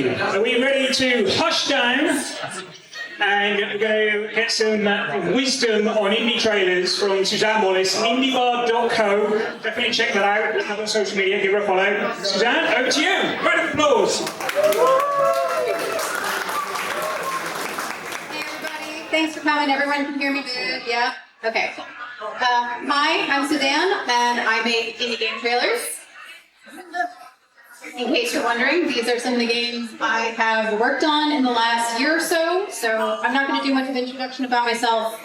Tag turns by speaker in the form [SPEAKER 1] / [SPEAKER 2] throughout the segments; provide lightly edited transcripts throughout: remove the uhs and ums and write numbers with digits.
[SPEAKER 1] Okay, are we ready to hush down and go get some wisdom on indie trailers from Suzanne Wallace, indiebar.co. Definitely check that out. Have on social media, give her a follow. Suzanne, over to you. Round of applause.
[SPEAKER 2] Hey everybody, thanks for coming. Everyone can hear me good? Yeah? Okay. Hi, I'm Suzanne, and I make indie game trailers. In case you're wondering, these are some of the games I have worked on in the last year or so, I'm not going to do much of an introduction about myself.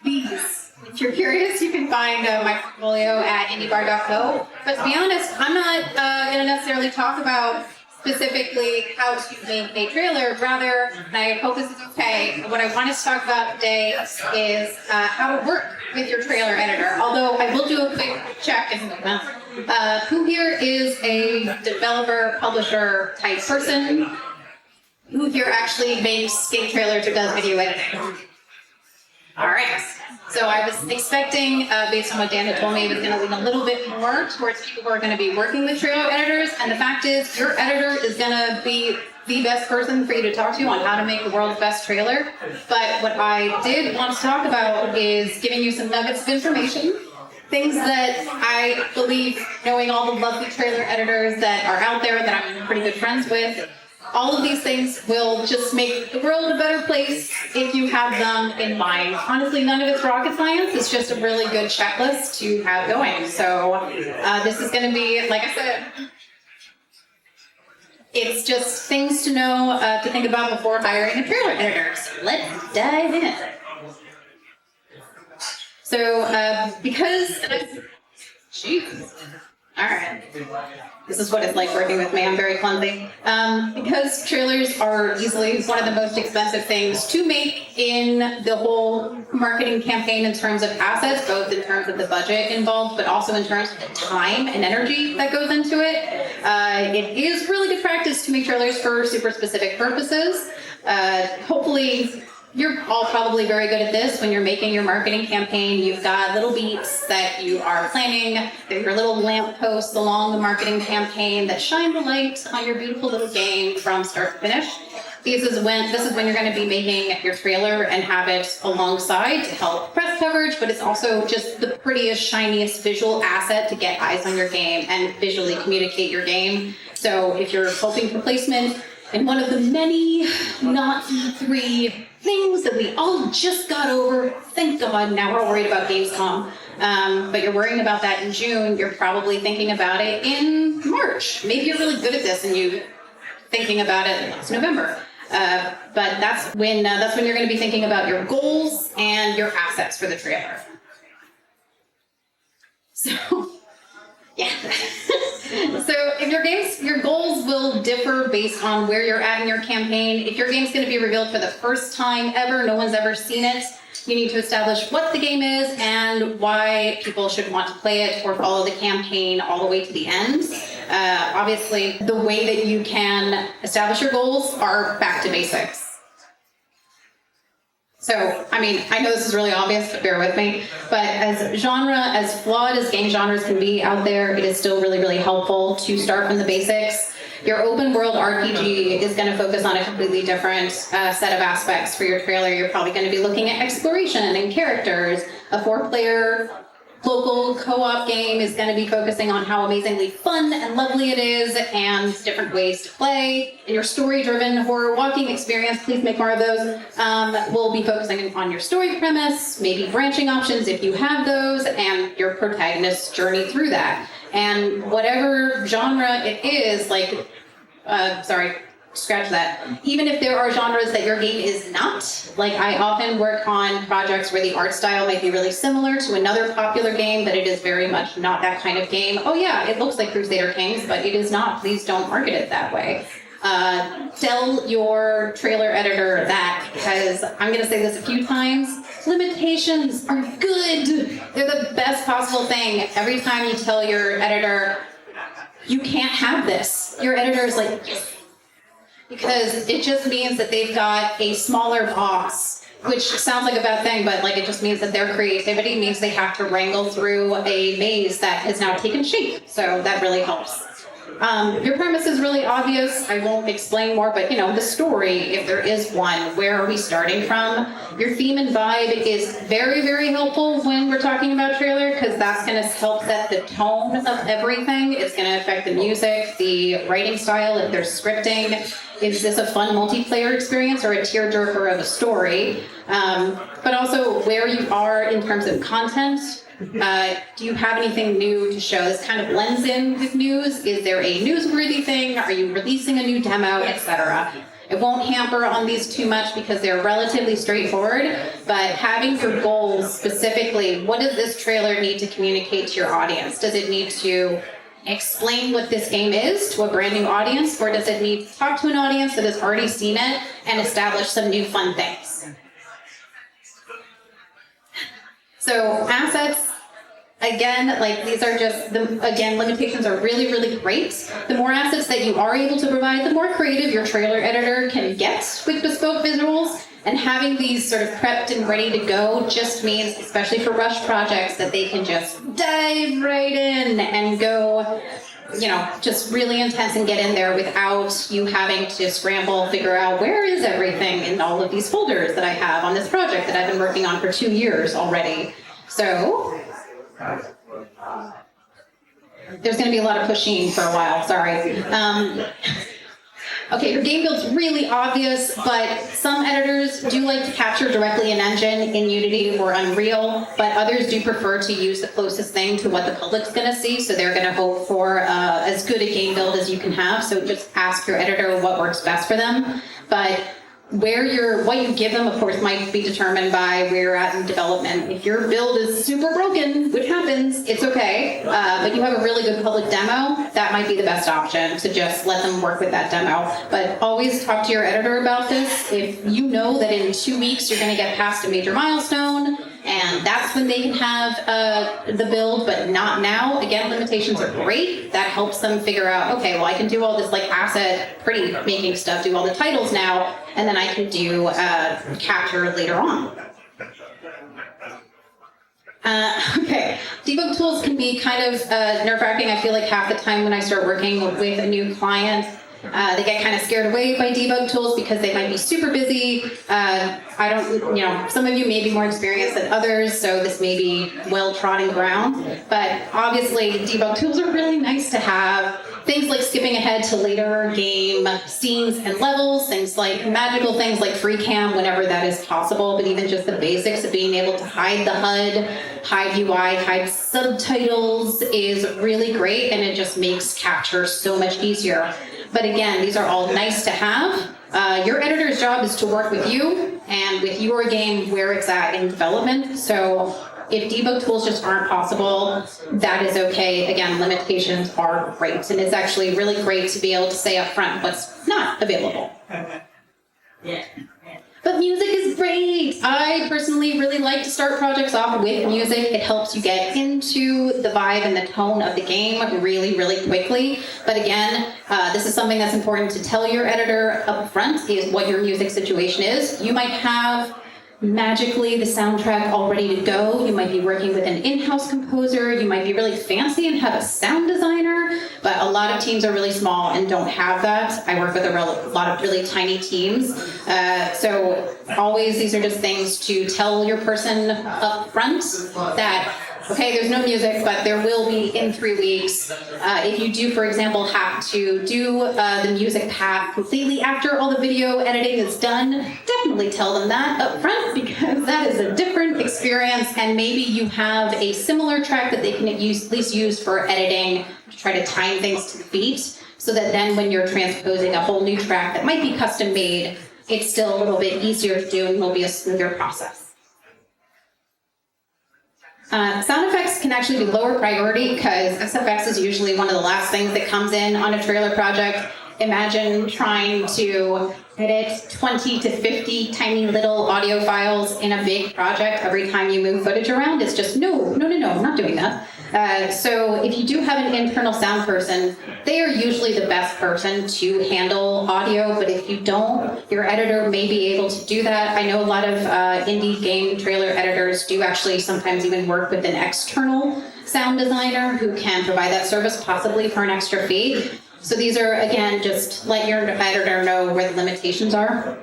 [SPEAKER 2] These, if you're curious, you can find my portfolio at indiebar.co. But to be honest, I'm not going to necessarily talk about specifically how to make a trailer. Rather, and I hope this is okay, what I want to talk about today is how to work with your trailer editor. Although I will do a quick check and who here is a developer, publisher type person? Who here actually makes game trailers or does video editing? All right. So I was expecting, based on what Dan had told me, it was going to lean a little bit more towards people who are going to be working with trailer editors. And the fact is, your editor is going to be the best person for you to talk to on how to make the world's best trailer. But what I did want to talk about is giving you some nuggets of information. Things that I believe, knowing all the lovely trailer editors that are out there that I'm pretty good friends with, all of these things will just make the world a better place if you have them in mind. Honestly, none of it's rocket science. It's just a really good checklist to have going. So this is going to be, like I said, it's just things to know, to think about before hiring a trailer editor. So let's dive in. So, because, jeez, all right, this is what it's like working with me. I'm very clumsy. Because trailers are easily one of the most expensive things to make in the whole marketing campaign in terms of assets, both in terms of the budget involved, but also in terms of the time and energy that goes into it. It is really good practice to make trailers for super specific purposes. Hopefully, you're all probably very good at this when you're making your marketing campaign. You've got little beats that you are planning. They're your little lampposts along the marketing campaign that shine the light on your beautiful little game from start to finish. This is when you're going to be making your trailer and have it alongside to help press coverage, but it's also just the prettiest, shiniest visual asset to get eyes on your game and visually communicate your game. So if you're hoping for placement in one of the many not E3 things that we all just got over, thank God, now we're all worried about Gamescom. But you're worrying about that in June, you're probably thinking about it in March. Maybe you're really good at this and you're thinking about it last November. But that's when you're going to be thinking about your goals and your assets for the trailer. So, yeah. So if your goals will differ based on where you're at in your campaign. If your game's going to be revealed for the first time ever, no one's ever seen it, you need to establish what the game is and why people should want to play it or follow the campaign all the way to the end. Obviously, the way that you can establish your goals are back to basics. So, I mean, I know this is really obvious, but bear with me. But as flawed as game genres can be out there, it is still really, really helpful to start from the basics. Your open world RPG is going to focus on a completely different set of aspects for your trailer. You're probably going to be looking at exploration and characters. A 4-player local co-op game is going to be focusing on how amazingly fun and lovely it is and different ways to play. In your story-driven horror walking experience, please make more of those. We'll be focusing on your story premise, maybe branching options if you have those, and your protagonist's journey through that. And whatever genre it is, scratch that. Even if there are genres that your game is not, like I often work on projects where the art style might be really similar to another popular game, but it is very much not that kind of game. Oh yeah, it looks like Crusader Kings, but it is not. Please don't market it that way. Tell your trailer editor that, because I'm going to say this a few times, limitations are good. They're the best possible thing. Every time you tell your editor, you can't have this, your editor is like, yes. Because it just means that they've got a smaller box which sounds like a bad thing, but like it just means that their creativity means they have to wrangle through a maze that has now taken shape. So that really helps. Your premise is really obvious. I won't explain more, but the story, if there is one, where are we starting from? Your theme and vibe is very, very helpful when we're talking about trailer, because that's going to help set the tone of everything. It's going to affect the music, the writing style, if there's scripting. Is this a fun multiplayer experience or a tearjerker of a story? But also where you are in terms of content. Do you have anything new to show? This kind of blends in with news. Is there a newsworthy thing? Are you releasing a new demo, etc.? It won't hamper on these too much because they're relatively straightforward, but having your goals specifically, what does this trailer need to communicate to your audience? Does it need to explain what this game is to a brand new audience, or does it need to talk to an audience that has already seen it and establish some new fun things? So assets, again, like these are just, limitations are really, really great. The more assets that you are able to provide, the more creative your trailer editor can get with bespoke visuals. And having these sort of prepped and ready to go just means, especially for rush projects, that they can just dive right in and go, just really intense and get in there without you having to scramble, figure out where is everything in all of these folders that I have on this project that I've been working on for 2 years already. So there's going to be a lot of pushing for a while, sorry. Okay, your game build's really obvious, but some editors do like to capture directly in engine in Unity or Unreal, but others do prefer to use the closest thing to what the public's going to see, so they're going to hope for as good a game build as you can have, so just ask your editor what works best for them. But what you give them, of course, might be determined by where you're at in development. If your build is super broken, which happens, it's okay, but you have a really good public demo, that might be the best option, to just let them work with that demo. But always talk to your editor about this. If you know that in 2 weeks you're going to get past a major milestone, and that's when they can have the build, but not now. Again, limitations are great. That helps them figure out, okay, well, I can do all this like asset pretty making stuff, do all the titles now, and then I can do capture later on. Okay, debug tools can be kind of nerve-wracking. I feel like half the time when I start working with a new client, they get kind of scared away by debug tools because they might be super busy. Some of you may be more experienced than others, so this may be well-trodden ground. But obviously, debug tools are really nice to have. Things like skipping ahead to later game scenes and levels, things like magical things like free cam whenever that is possible, but even just the basics of being able to hide the HUD, hide UI, hide subtitles is really great, and it just makes capture so much easier. But again, these are all nice to have. Your editor's job is to work with you and with your game where it's at in development. So if debug tools just aren't possible, that is okay. Again, limitations are great. And it's actually really great to be able to say up front what's not available. But music is great. I personally really like to start projects off with music. It helps you get into the vibe and the tone of the game really, really quickly. But again, this is something that's important to tell your editor up front, is what your music situation is. You might have magically the soundtrack all ready to go. You might be working with an in-house composer. You might be really fancy and have a sound designer, but a lot of teams are really small and don't have that. I work with a lot of really tiny teams. So always, these are just things to tell your person up front that, okay, there's no music, but there will be in 3 weeks. If you do, for example, have to do the music path completely after all the video editing is done, definitely tell them that up front, because that is a different experience, and maybe you have a similar track that they can at least use for editing to try to time things to the beat, so that then when you're transposing a whole new track that might be custom made, it's still a little bit easier to do and will be a smoother process. Sound effects can actually be lower priority because SFX is usually one of the last things that comes in on a trailer project. Imagine trying to edit 20 to 50 tiny little audio files in a big project every time you move footage around. It's just, no, I'm not doing that. So if you do have an internal sound person, they are usually the best person to handle audio, but if you don't, your editor may be able to do that. I know a lot of indie game trailer editors do actually sometimes even work with an external sound designer who can provide that service, possibly for an extra fee. So these are, again, just let your editor know where the limitations are.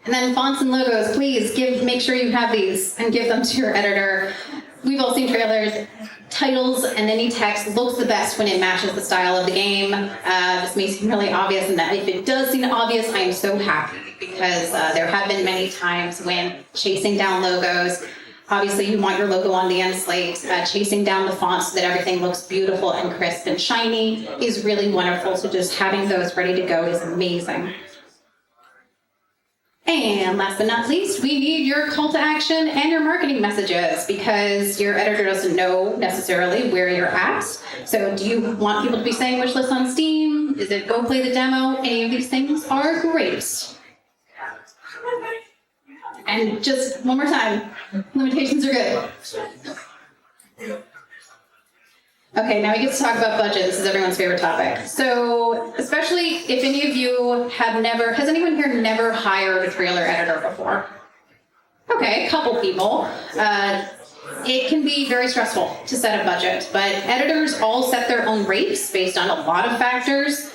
[SPEAKER 2] And then fonts and logos, please make sure you have these and give them to your editor. We've all seen trailers. Titles and any text looks the best when it matches the style of the game. This may seem really obvious, and that if it does seem obvious, I am so happy because there have been many times when chasing down logos, obviously you want your logo on the end slate, chasing down the font so that everything looks beautiful and crisp and shiny is really wonderful. So just having those ready to go is amazing. And last but not least, we need your call to action and your marketing messages because your editor doesn't know necessarily where you're at. So do you want people to be saying wish list on Steam? Is it go play the demo? Any of these things are great. And just one more time, limitations are good. Okay, now we get to talk about budget. This is everyone's favorite topic. So, especially if any of you has anyone here never hired a trailer editor before? Okay, a couple people. It can be very stressful to set a budget, but editors all set their own rates based on a lot of factors.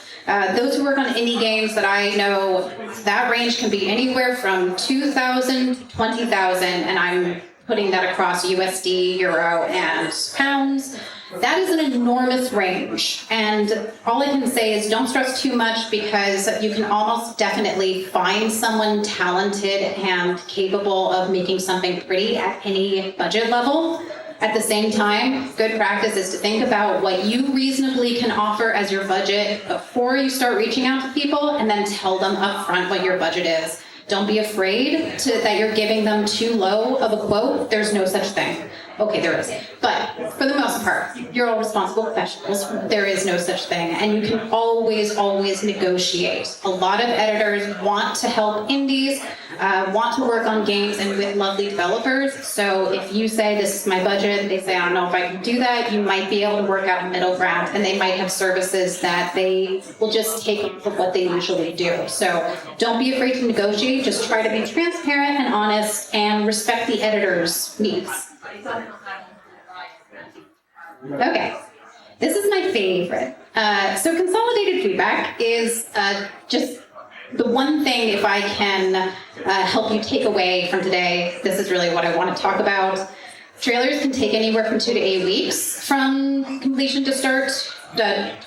[SPEAKER 2] Those who work on indie games that I know, that range can be anywhere from 2,000 to 20,000, and I'm putting that across USD, Euro, and pounds. That is an enormous range, and all I can say is don't stress too much because you can almost definitely find someone talented and capable of making something pretty at any budget level. At the same time, good practice is to think about what you reasonably can offer as your budget before you start reaching out to people, and then tell them up front what your budget is. Don't be afraid that you're giving them too low of a quote. There's no such thing. Okay, there is. But for the most part, you're all responsible professionals. There is no such thing. And you can always, always negotiate. A lot of editors want to help indies, want to work on games and with lovely developers. So if you say, this is my budget, they say, I don't know if I can do that, you might be able to work out a middle ground. And they might have services that they will just take for what they usually do. So don't be afraid to negotiate. Just try to be transparent and honest and respect the editor's needs. Okay, this is my favorite. So consolidated feedback is just the one thing, if I can help you take away from today, this is really what I want to talk about. Trailers can take anywhere from 2 to 8 weeks from completion to start,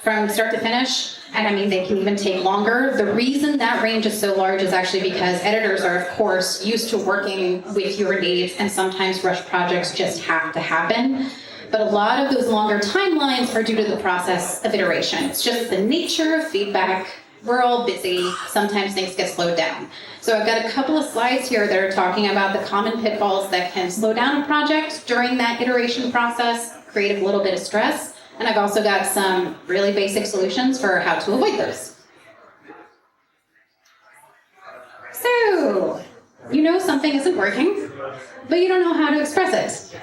[SPEAKER 2] from start to finish. And I mean, they can even take longer. The reason that range is so large is actually because editors are, of course, used to working with your needs, and sometimes rush projects just have to happen. But a lot of those longer timelines are due to the process of iteration. It's just the nature of feedback. We're all busy. Sometimes things get slowed down. So I've got a couple of slides here that are talking about the common pitfalls that can slow down a project during that iteration process, create a little bit of stress. And I've also got some really basic solutions for how to avoid those. So, you know something isn't working, but you don't know how to express it.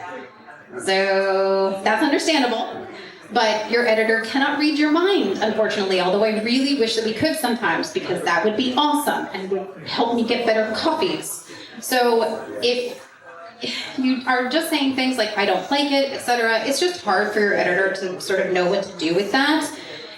[SPEAKER 2] So, that's understandable, but your editor cannot read your mind, unfortunately, although I really wish that we could sometimes, because that would be awesome and would help me get better copies. So, if you are just saying things like, I don't like it, etc., it's just hard for your editor to sort of know what to do with that.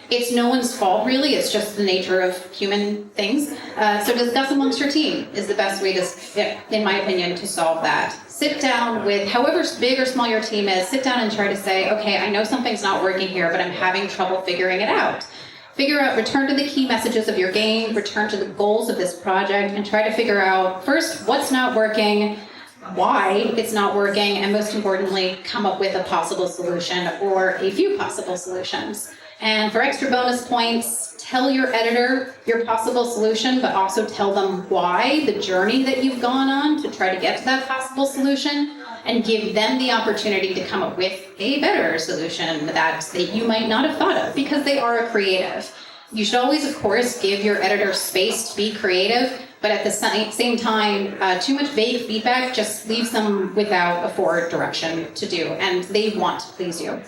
[SPEAKER 2] It's no one's fault, really. It's just the nature of human things. So discuss amongst your team is the best way to, in my opinion, to solve that. Sit down with, however big or small your team is, sit down and try to say, okay, I know something's not working here, but I'm having trouble figuring it out. Return to the key messages of your game, return to the goals of this project, and try to figure out, first, what's not working, why it's not working, and most importantly, come up with a possible solution or a few possible solutions. And for extra bonus points, tell your editor your possible solution, but also tell them why, the journey that you've gone on to try to get to that possible solution, and give them the opportunity to come up with a better solution that you might not have thought of, because they are creative. You should always, of course, give your editor space to be creative, but at the same time, too much vague feedback just leaves them without a forward direction to do, and they want to please you.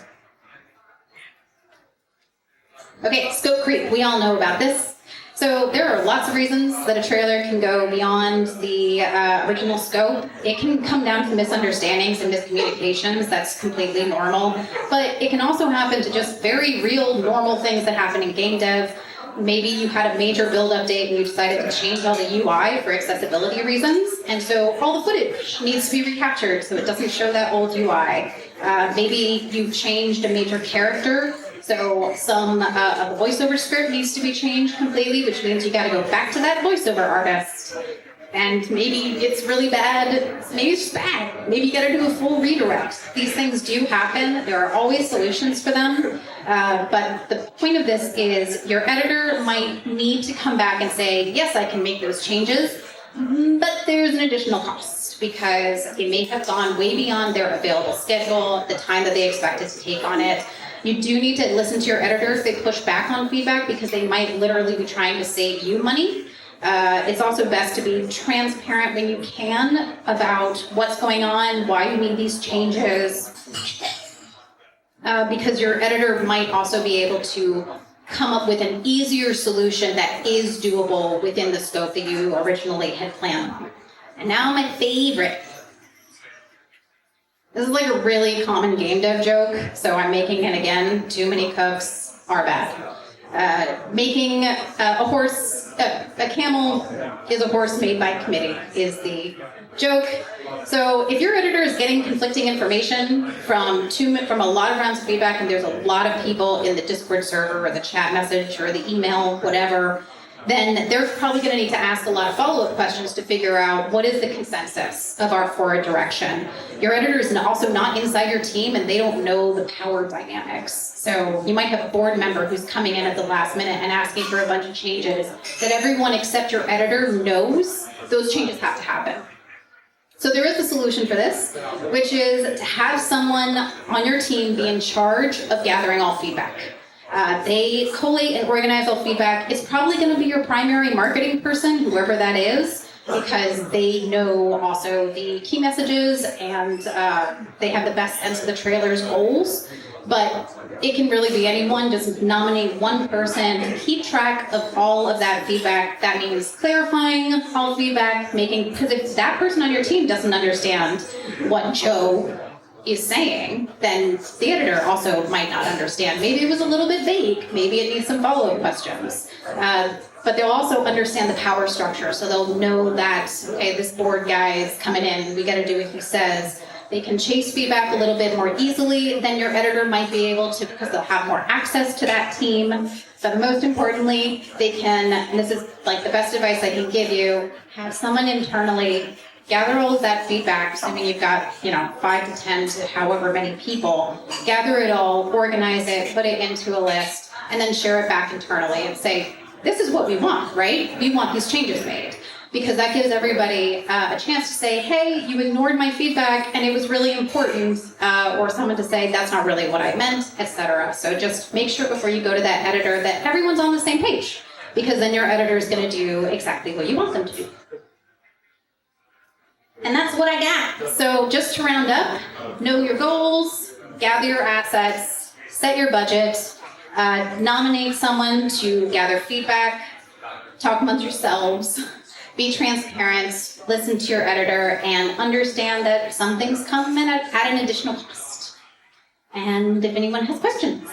[SPEAKER 2] Okay, scope creep. We all know about this. So there are lots of reasons that a trailer can go beyond the original scope. It can come down to misunderstandings and miscommunications. That's completely normal. But it can also happen to just very real, normal things that happen in game dev. Maybe you had a major build update and you decided to change all the UI for accessibility reasons. And so all the footage needs to be recaptured so it doesn't show that old UI. Maybe you changed a major character. So some of the voiceover script needs to be changed completely, which means you got to go back to that voiceover artist. And maybe it's really bad. Maybe it's just bad. Maybe you got to do a full redirect. These things do happen. There are always solutions for them. But the point of this is your editor might need to come back and say, yes, I can make those changes, but there's an additional cost because they may have gone way beyond their available schedule, the time that they expected to take on it. You do need to listen to your editor if they push back on feedback because they might literally be trying to save you money. It's also best to be transparent when you can about what's going on, why you need these changes, because your editor might also be able to come up with an easier solution that is doable within the scope that you originally had planned on. And now my favorite. This is like a really common game dev joke, so I'm making it again. Too many cooks are bad. Making a camel is a horse made by committee is the joke. So if your editor is getting conflicting information from a lot of rounds of feedback and there's a lot of people in the Discord server or the chat message or the email, whatever, then they're probably going to need to ask a lot of follow-up questions to figure out what is the consensus of our forward direction. Your editor is also not inside your team and they don't know the power dynamics. So you might have a board member who's coming in at the last minute and asking for a bunch of changes that everyone except your editor knows those changes have to happen. So there is a solution for this, which is to have someone on your team be in charge of gathering all feedback. They collate and organize all feedback. It's probably going to be your primary marketing person, whoever that is, because they know also the key messages and they have the best sense of the trailer's goals. But it can really be anyone. Just nominate one person to keep track of all of that feedback. That means clarifying all feedback, because if that person on your team doesn't understand what Joe is saying, then the editor also might not understand. Maybe it was a little bit vague. Maybe it needs some follow-up questions. But they'll also understand the power structure. So they'll know that, okay, this board guy is coming in. We got to do what he says. They can chase feedback a little bit more easily than your editor might be able to because they'll have more access to that team. But most importantly, they can, and this is like the best advice I can give you, have someone internally gather all of that feedback, assuming you've got, 5 to 10 to however many people, gather it all, organize it, put it into a list, and then share it back internally and say, this is what we want, right? We want these changes made. Because that gives everybody a chance to say, hey, you ignored my feedback and it was really important, or someone to say, that's not really what I meant, etc. So just make sure before you go to that editor that everyone's on the same page, because then your editor is going to do exactly what you want them to do. And that's what I got. So just to round up, know your goals, gather your assets, set your budget, nominate someone to gather feedback, talk amongst yourselves, be transparent, listen to your editor, and understand that some things come at an additional cost. And if anyone has questions.